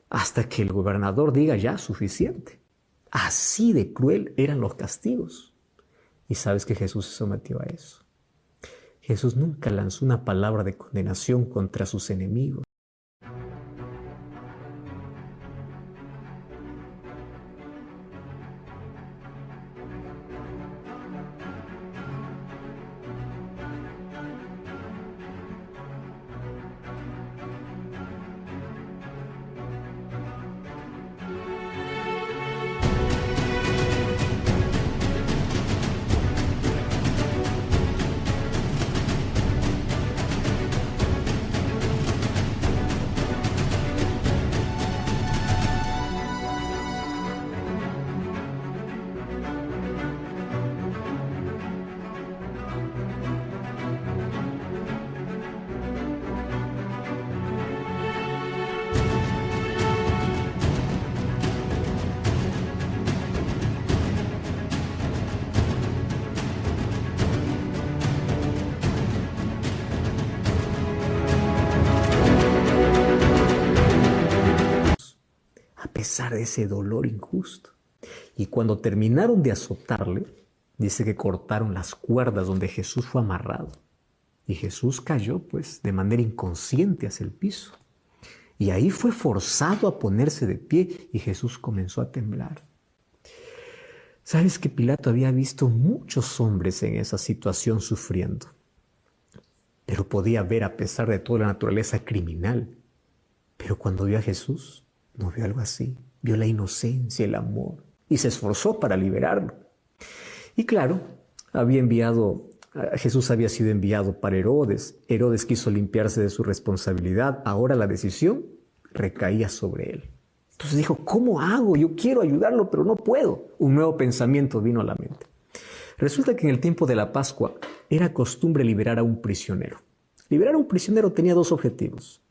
hasta que el gobernador diga ya, suficiente. Así de cruel eran los castigos. Y sabes que Jesús se sometió a eso. Jesús nunca lanzó una palabra de condenación contra sus enemigos. Pesar de ese dolor injusto. Y cuando terminaron de azotarle, dice que cortaron las cuerdas donde Jesús fue amarrado. y Jesús cayó pues de manera inconsciente hacia el piso. Y ahí fue forzado a ponerse de pie y Jesús comenzó a temblar. ¿Sabes que Pilato había visto muchos hombres en esa situación sufriendo? Pero podía ver a pesar de toda la naturaleza criminal. Pero cuando vio a Jesús, no vio algo así. Vio la inocencia, el amor y se esforzó para liberarlo. Y claro, Jesús había sido enviado para Herodes. Herodes quiso limpiarse de su responsabilidad. Ahora la decisión recaía sobre él. Entonces dijo, ¿cómo hago? Yo quiero ayudarlo, pero no puedo. Un nuevo pensamiento vino a la mente. Resulta que en el tiempo de la Pascua era costumbre liberar a un prisionero. Liberar a un prisionero tenía dos objetivos.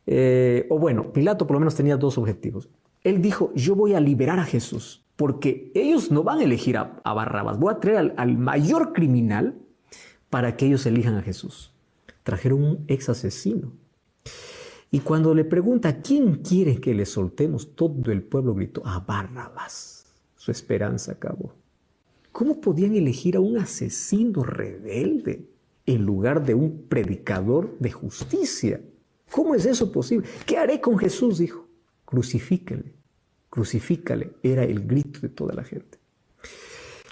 Pilato por lo menos tenía dos objetivos. Él dijo, yo voy a liberar a Jesús, porque ellos no van a elegir a Barrabás. Voy a traer al mayor criminal para que ellos elijan a Jesús. Trajeron un ex asesino. Y cuando le pregunta, ¿quién quiere que le soltemos? Todo el pueblo gritó, a Barrabás. Su esperanza acabó. ¿Cómo podían elegir a un asesino rebelde en lugar de un predicador de justicia? ¿Cómo es eso posible? ¿Qué haré con Jesús? Dijo. Crucifíquele, crucifícale. Era el grito de toda la gente.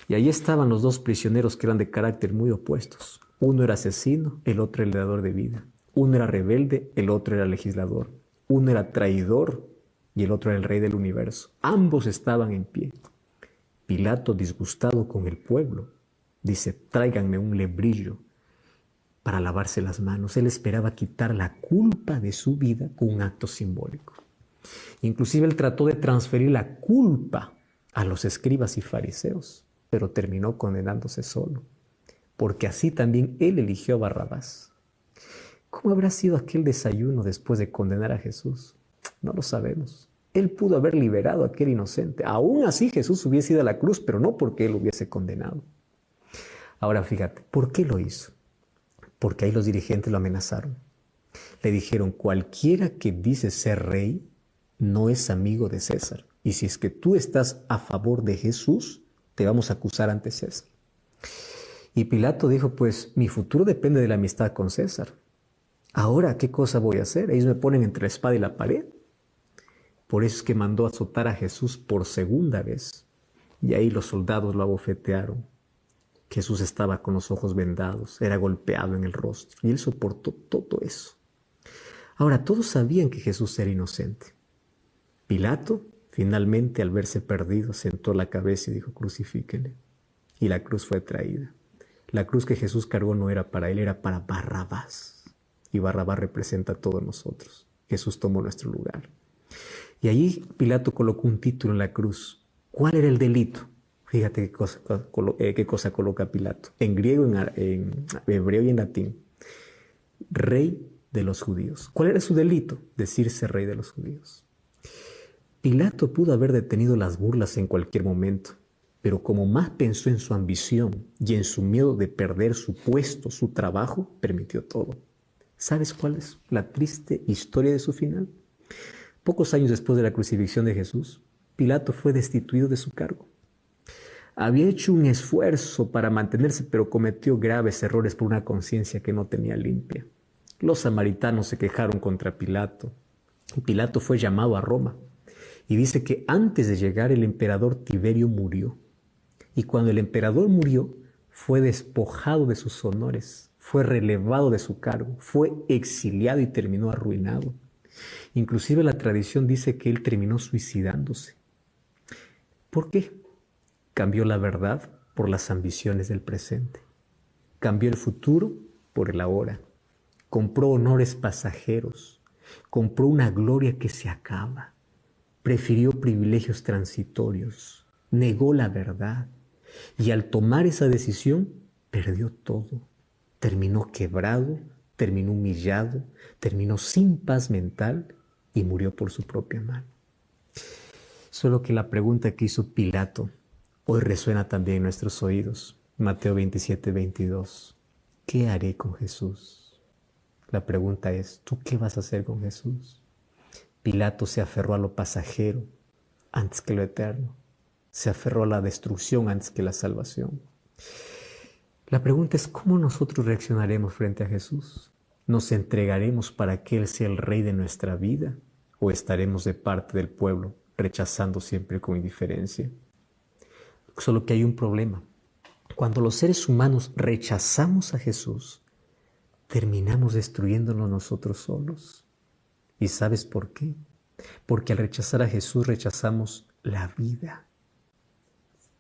Y ahí estaban los dos prisioneros que eran de carácter muy opuestos. Uno era asesino, el otro el dador de vida. Uno era rebelde, el otro era legislador. Uno era traidor y el otro era el rey del universo. Ambos estaban en pie. Pilato, disgustado con el pueblo, dice, tráiganme un lebrillo para lavarse las manos. Él esperaba quitar la culpa de su vida con un acto simbólico. Inclusive él trató de transferir la culpa a los escribas y fariseos, pero terminó condenándose solo, porque así también él eligió a Barrabás. ¿Cómo habrá sido aquel desayuno después de condenar a Jesús? No lo sabemos. Él pudo haber liberado a aquel inocente. Aún así Jesús hubiese ido a la cruz, pero no porque él lo hubiese condenado. Ahora fíjate, ¿por qué lo hizo? Porque ahí los dirigentes lo amenazaron. Le dijeron, cualquiera que dice ser rey no es amigo de César. Y si es que tú estás a favor de Jesús, te vamos a acusar ante César. Y Pilato dijo, pues mi futuro depende de la amistad con César. Ahora, ¿qué cosa voy a hacer? Ellos me ponen entre la espada y la pared. Por eso es que mandó azotar a Jesús por segunda vez. Y ahí los soldados lo abofetearon. Jesús estaba con los ojos vendados, era golpeado en el rostro. Y él soportó todo eso. Ahora, todos sabían que Jesús era inocente. Pilato, finalmente, al verse perdido, sentó la cabeza y dijo, crucifíquenle. Y la cruz fue traída. La cruz que Jesús cargó no era para él, era para Barrabás. Y Barrabás representa a todos nosotros. Jesús tomó nuestro lugar. Y allí Pilato colocó un título en la cruz. ¿Cuál era el delito? Fíjate qué cosa coloca Pilato. En griego, en hebreo y en latín. Rey de los judíos. ¿Cuál era su delito? Decirse rey de los judíos. Pilato pudo haber detenido las burlas en cualquier momento, pero como más pensó en su ambición y en su miedo de perder su puesto, su trabajo, permitió todo. ¿Sabes cuál es la triste historia de su final? Pocos años después de la crucifixión de Jesús, Pilato fue destituido de su cargo. Había hecho un esfuerzo para mantenerse, pero cometió graves errores por una conciencia que no tenía limpia. Los samaritanos se quejaron contra Pilato, y Pilato fue llamado a Roma. Y dice que antes de llegar el emperador Tiberio murió. Y cuando el emperador murió, fue despojado de sus honores, fue relevado de su cargo, fue exiliado y terminó arruinado. Inclusive la tradición dice que él terminó suicidándose. ¿Por qué? Cambió la verdad por las ambiciones del presente. Cambió el futuro por el ahora. Compró honores pasajeros. Compró una gloria que se acaba. Prefirió privilegios transitorios. Negó la verdad. Y al tomar esa decisión, perdió todo. Terminó quebrado, terminó humillado, terminó sin paz mental y murió por su propia mano. Solo que la pregunta que hizo Pilato hoy resuena también en nuestros oídos. Mateo 27, 22. ¿Qué haré con Jesús? La pregunta es, ¿tú qué vas a hacer con Jesús? Pilato se aferró a lo pasajero antes que lo eterno. Se aferró a la destrucción antes que la salvación. La pregunta es cómo nosotros reaccionaremos frente a Jesús. ¿Nos entregaremos para que Él sea el Rey de nuestra vida? ¿O estaremos de parte del pueblo, rechazando siempre con indiferencia? Solo que hay un problema. Cuando los seres humanos rechazamos a Jesús, terminamos destruyéndonos nosotros solos. ¿Y sabes por qué? Porque al rechazar a Jesús rechazamos la vida.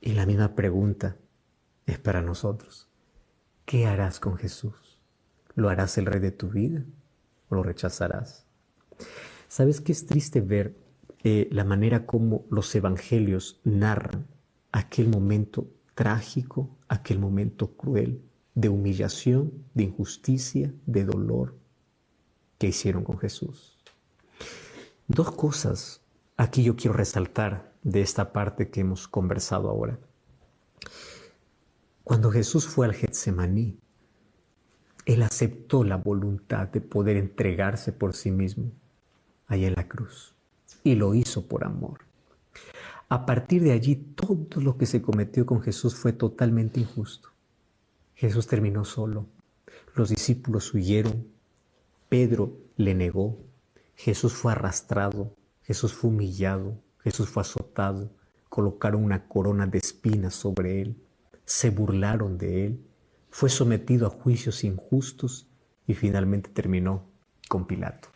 Y la misma pregunta es para nosotros. ¿Qué harás con Jesús? ¿Lo harás el Rey de tu vida o lo rechazarás? ¿Sabes qué es triste ver la manera como los evangelios narran aquel momento trágico, aquel momento cruel, de humillación, de injusticia, de dolor que hicieron con Jesús? Dos cosas aquí yo quiero resaltar de esta parte que hemos conversado ahora. Cuando Jesús fue al Getsemaní, Él aceptó la voluntad de poder entregarse por sí mismo allá en la cruz, y lo hizo por amor. A partir de allí, todo lo que se cometió con Jesús fue totalmente injusto. Jesús terminó solo, los discípulos huyeron, Pedro le negó, Jesús fue arrastrado, Jesús fue humillado, Jesús fue azotado, colocaron una corona de espinas sobre Él, se burlaron de Él, fue sometido a juicios injustos y finalmente terminó con Pilato.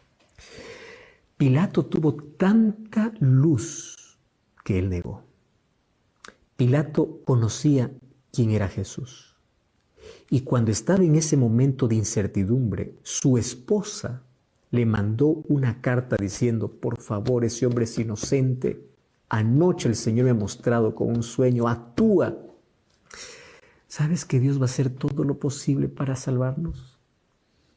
Pilato tuvo tanta luz que él negó. Pilato conocía quién era Jesús. Y cuando estaba en ese momento de incertidumbre, su esposa le mandó una carta diciendo: por favor, ese hombre es inocente. Anoche el Señor me ha mostrado con un sueño, actúa. ¿Sabes que Dios va a hacer todo lo posible para salvarnos?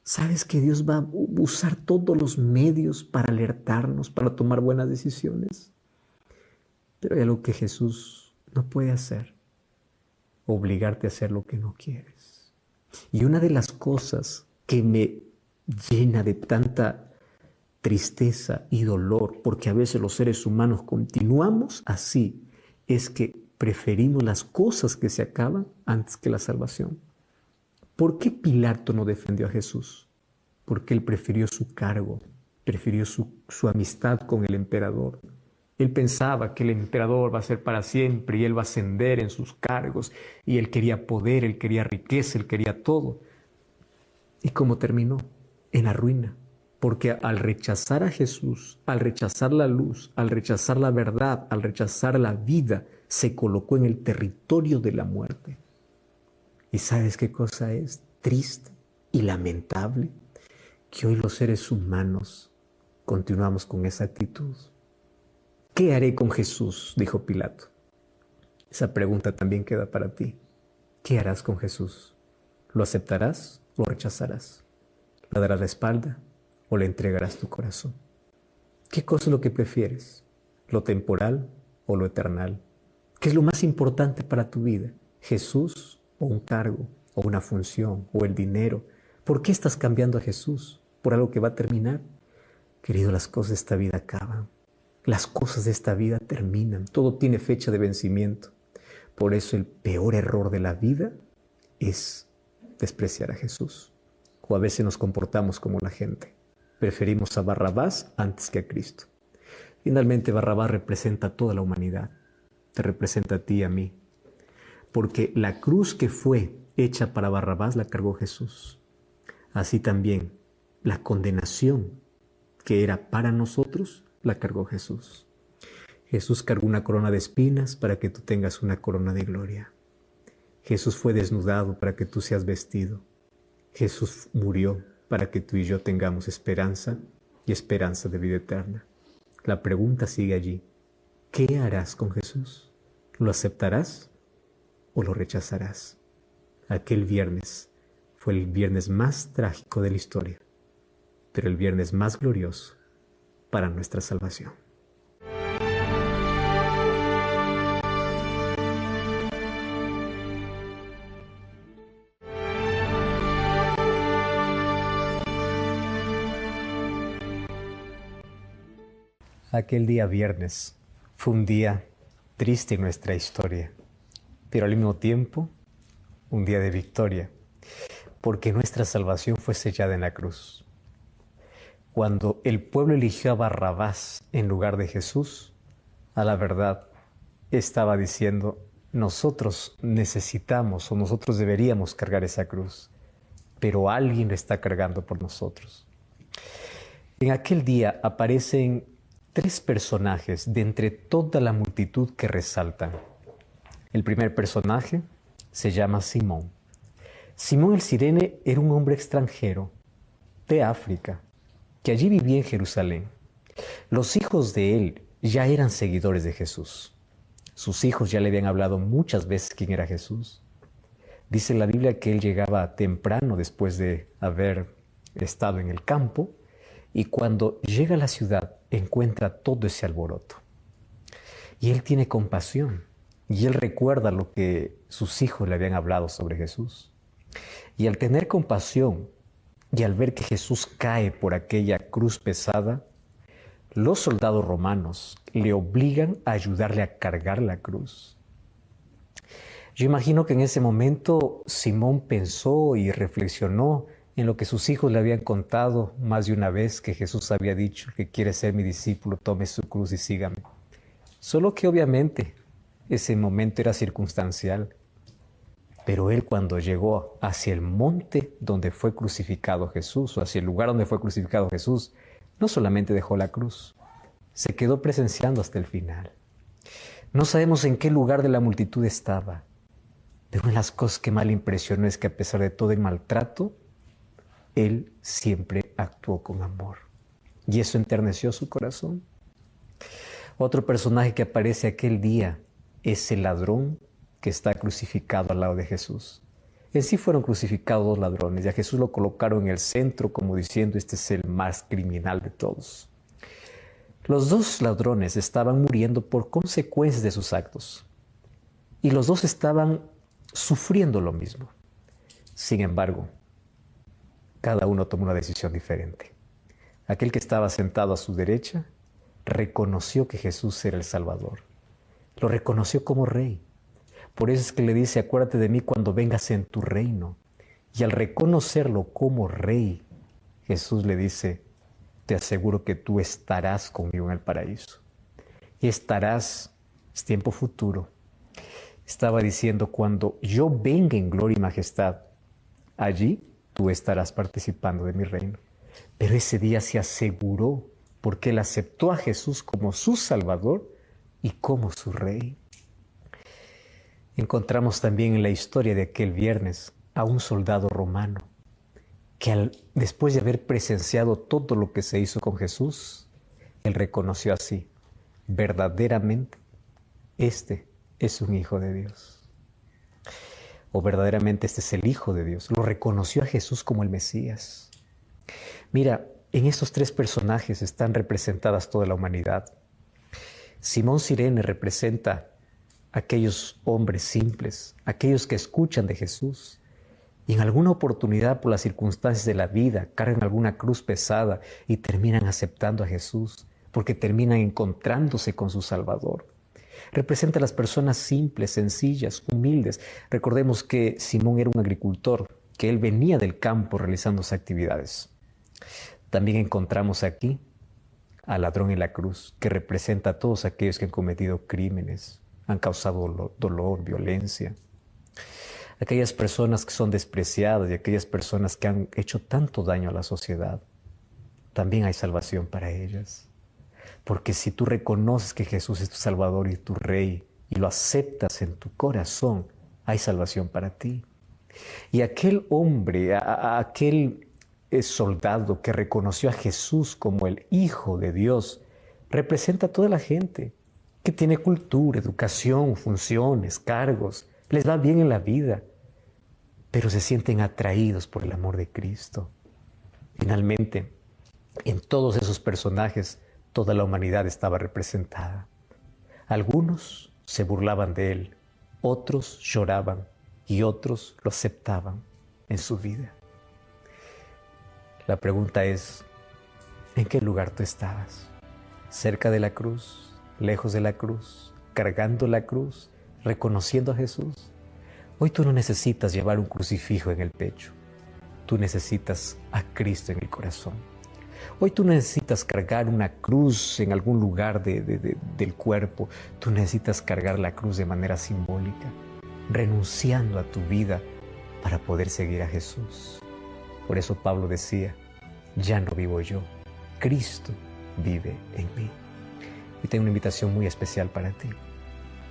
¿Sabes que Dios va a usar todos los medios para alertarnos, para tomar buenas decisiones? Pero hay algo que Jesús no puede hacer: obligarte a hacer lo que no quieres. Y una de las cosas que me llena de tanta tristeza y dolor, porque a veces los seres humanos continuamos así, es que preferimos las cosas que se acaban antes que la salvación. ¿Por qué Pilato no defendió a Jesús? Porque él prefirió su cargo, prefirió su amistad con el emperador. Él pensaba que el emperador va a ser para siempre y él va a ascender en sus cargos, y él quería poder, él quería riqueza, él quería todo. ¿Y cómo terminó? En la ruina. Porque al rechazar a Jesús, al rechazar la luz, al rechazar la verdad, al rechazar la vida, se colocó en el territorio de la muerte. ¿Y sabes qué cosa es triste y lamentable? Que hoy los seres humanos continuamos con esa actitud. ¿Qué haré con Jesús?, dijo Pilato. Esa pregunta también queda para ti. ¿Qué harás con Jesús? ¿Lo aceptarás o lo rechazarás? ¿Le darás la espalda o le entregarás tu corazón? ¿Qué cosa es lo que prefieres? ¿Lo temporal o lo eternal? ¿Qué es lo más importante para tu vida? ¿Jesús o un cargo o una función o el dinero? ¿Por qué estás cambiando a Jesús? ¿Por algo que va a terminar? Querido, las cosas de esta vida acaban. Las cosas de esta vida terminan. Todo tiene fecha de vencimiento. Por eso el peor error de la vida es despreciar a Jesús. O a veces nos comportamos como la gente. Preferimos a Barrabás antes que a Cristo. Finalmente, Barrabás representa a toda la humanidad. Te representa a ti y a mí. Porque la cruz que fue hecha para Barrabás la cargó Jesús. Así también la condenación que era para nosotros la cargó Jesús. Jesús cargó una corona de espinas para que tú tengas una corona de gloria. Jesús fue desnudado para que tú seas vestido. Jesús murió para que tú y yo tengamos esperanza y esperanza de vida eterna. La pregunta sigue allí. ¿Qué harás con Jesús? ¿Lo aceptarás o lo rechazarás? Aquel viernes fue el viernes más trágico de la historia, pero el viernes más glorioso para nuestra salvación. Aquel día viernes fue un día triste en nuestra historia, pero al mismo tiempo un día de victoria, porque nuestra salvación fue sellada en la cruz. Cuando el pueblo eligió a Barrabás en lugar de Jesús, a la verdad estaba diciendo, nosotros necesitamos o nosotros deberíamos cargar esa cruz, pero alguien lo está cargando por nosotros. En aquel día aparecen 3 personajes de entre toda la multitud que resaltan. El primer personaje se llama Simón. Simón el Cirene era un hombre extranjero de África, que allí vivía en Jerusalén. Los hijos de él ya eran seguidores de Jesús. Sus hijos ya le habían hablado muchas veces quién era Jesús. Dice la Biblia que él llegaba temprano después de haber estado en el campo y cuando llega a la ciudad encuentra todo ese alboroto. Y él tiene compasión y él recuerda lo que sus hijos le habían hablado sobre Jesús. Y al tener compasión y al ver que Jesús cae por aquella cruz pesada, los soldados romanos le obligan a ayudarle a cargar la cruz. Yo imagino que en ese momento Simón pensó y reflexionó en lo que sus hijos le habían contado más de una vez, que Jesús había dicho que quiere ser mi discípulo, tome su cruz y sígame. Solo que obviamente ese momento era circunstancial. Pero él cuando llegó hacia el monte donde fue crucificado Jesús, o hacia el lugar donde fue crucificado Jesús, no solamente dejó la cruz, se quedó presenciando hasta el final. No sabemos en qué lugar de la multitud estaba, pero una de las cosas que más le impresionó es que a pesar de todo el maltrato, él siempre actuó con amor. Y eso enterneció su corazón. Otro personaje que aparece aquel día es el ladrón que está crucificado al lado de Jesús. En sí fueron crucificados 2 ladrones y a Jesús lo colocaron en el centro como diciendo, este es el más criminal de todos. Los 2 ladrones estaban muriendo por consecuencias de sus actos y los 2 estaban sufriendo lo mismo. Sin embargo, cada uno tomó una decisión diferente. Aquel que estaba sentado a su derecha reconoció que Jesús era el Salvador. Lo reconoció como rey. Por eso es que le dice, acuérdate de mí cuando vengas en tu reino. Y al reconocerlo como rey, Jesús le dice, te aseguro que tú estarás conmigo en el paraíso. Y estarás, es tiempo futuro. Estaba diciendo, cuando yo venga en gloria y majestad, allí tú estarás participando de mi reino. Pero ese día se aseguró, porque él aceptó a Jesús como su Salvador y como su Rey. Encontramos también en la historia de aquel viernes a un soldado romano que después de haber presenciado todo lo que se hizo con Jesús, él reconoció así, verdaderamente, este es un hijo de Dios. O verdaderamente este es el Hijo de Dios. Lo reconoció a Jesús como el Mesías. Mira, en estos 3 personajes están representadas toda la humanidad. Simón Cirene representa a aquellos hombres simples, aquellos que escuchan de Jesús y en alguna oportunidad por las circunstancias de la vida cargan alguna cruz pesada y terminan aceptando a Jesús porque terminan encontrándose con su Salvador. Representa a las personas simples, sencillas, humildes. Recordemos que Simón era un agricultor, que él venía del campo realizando sus actividades. También encontramos aquí al ladrón en la cruz, que representa a todos aquellos que han cometido crímenes, han causado dolor, violencia. Aquellas personas que son despreciadas y aquellas personas que han hecho tanto daño a la sociedad. También hay salvación para ellas. Porque si tú reconoces que Jesús es tu Salvador y tu Rey y lo aceptas en tu corazón, hay salvación para ti. Y aquel hombre, aquel soldado que reconoció a Jesús como el Hijo de Dios, representa a toda la gente que tiene cultura, educación, funciones, cargos, les va bien en la vida, pero se sienten atraídos por el amor de Cristo. Finalmente, en todos esos personajes, toda la humanidad estaba representada. Algunos se burlaban de él, otros lloraban y otros lo aceptaban en su vida. La pregunta es, ¿en qué lugar tú estabas? ¿Cerca de la cruz? ¿Lejos de la cruz? ¿Cargando la cruz? ¿Reconociendo a Jesús? Hoy tú no necesitas llevar un crucifijo en el pecho. Tú necesitas a Cristo en el corazón. Hoy tú no necesitas cargar una cruz en algún lugar del cuerpo. Tú necesitas cargar la cruz de manera simbólica, renunciando a tu vida para poder seguir a Jesús. Por eso Pablo decía, ya no vivo yo, Cristo vive en mí. Y tengo una invitación muy especial para ti.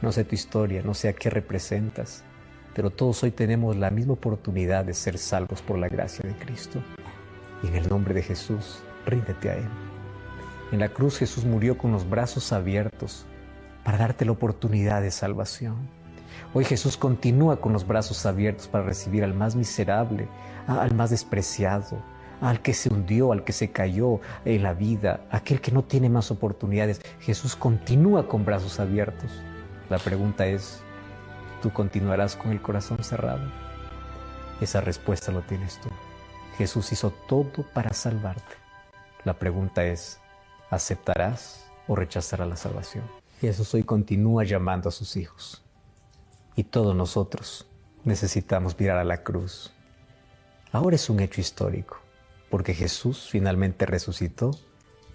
No sé tu historia, no sé a qué representas, pero todos hoy tenemos la misma oportunidad de ser salvos por la gracia de Cristo. Y en el nombre de Jesús, ríndete a Él. En la cruz Jesús murió con los brazos abiertos para darte la oportunidad de salvación. Hoy Jesús continúa con los brazos abiertos para recibir al más miserable, al más despreciado, al que se hundió, al que se cayó en la vida, aquel que no tiene más oportunidades. Jesús continúa con brazos abiertos. La pregunta es, ¿tú continuarás con el corazón cerrado? Esa respuesta lo tienes tú. Jesús hizo todo para salvarte. La pregunta es, ¿aceptarás o rechazarás la salvación? Jesús hoy continúa llamando a sus hijos. Y todos nosotros necesitamos mirar a la cruz. Ahora es un hecho histórico, porque Jesús finalmente resucitó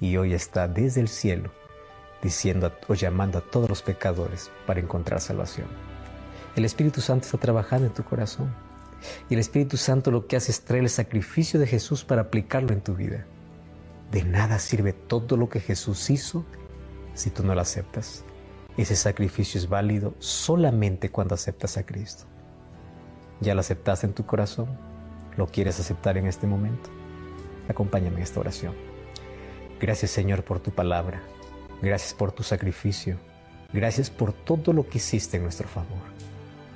y hoy está desde el cielo diciendo o llamando a todos los pecadores para encontrar salvación. El Espíritu Santo está trabajando en tu corazón y el Espíritu Santo lo que hace es traer el sacrificio de Jesús para aplicarlo en tu vida. De nada sirve todo lo que Jesús hizo si tú no lo aceptas. Ese sacrificio es válido solamente cuando aceptas a Cristo. ¿Ya lo aceptaste en tu corazón? ¿Lo quieres aceptar en este momento? Acompáñame en esta oración. Gracias, Señor, por tu palabra. Gracias por tu sacrificio. Gracias por todo lo que hiciste en nuestro favor.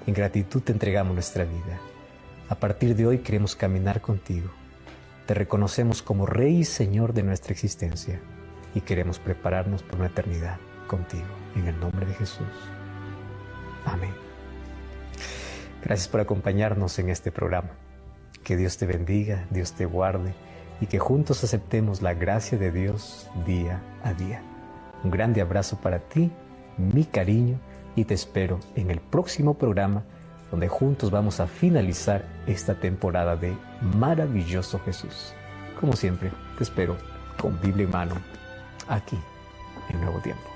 En gratitud te entregamos nuestra vida. A partir de hoy queremos caminar contigo. Te reconocemos como Rey y Señor de nuestra existencia y queremos prepararnos por una eternidad contigo. En el nombre de Jesús. Amén. Gracias por acompañarnos en este programa. Que Dios te bendiga, Dios te guarde y que juntos aceptemos la gracia de Dios día a día. Un grande abrazo para ti, mi cariño, y te espero en el próximo programa donde juntos vamos a finalizar esta temporada de Maravilloso Jesús. Como siempre, te espero con Biblia en mano, aquí en Nuevo Tiempo.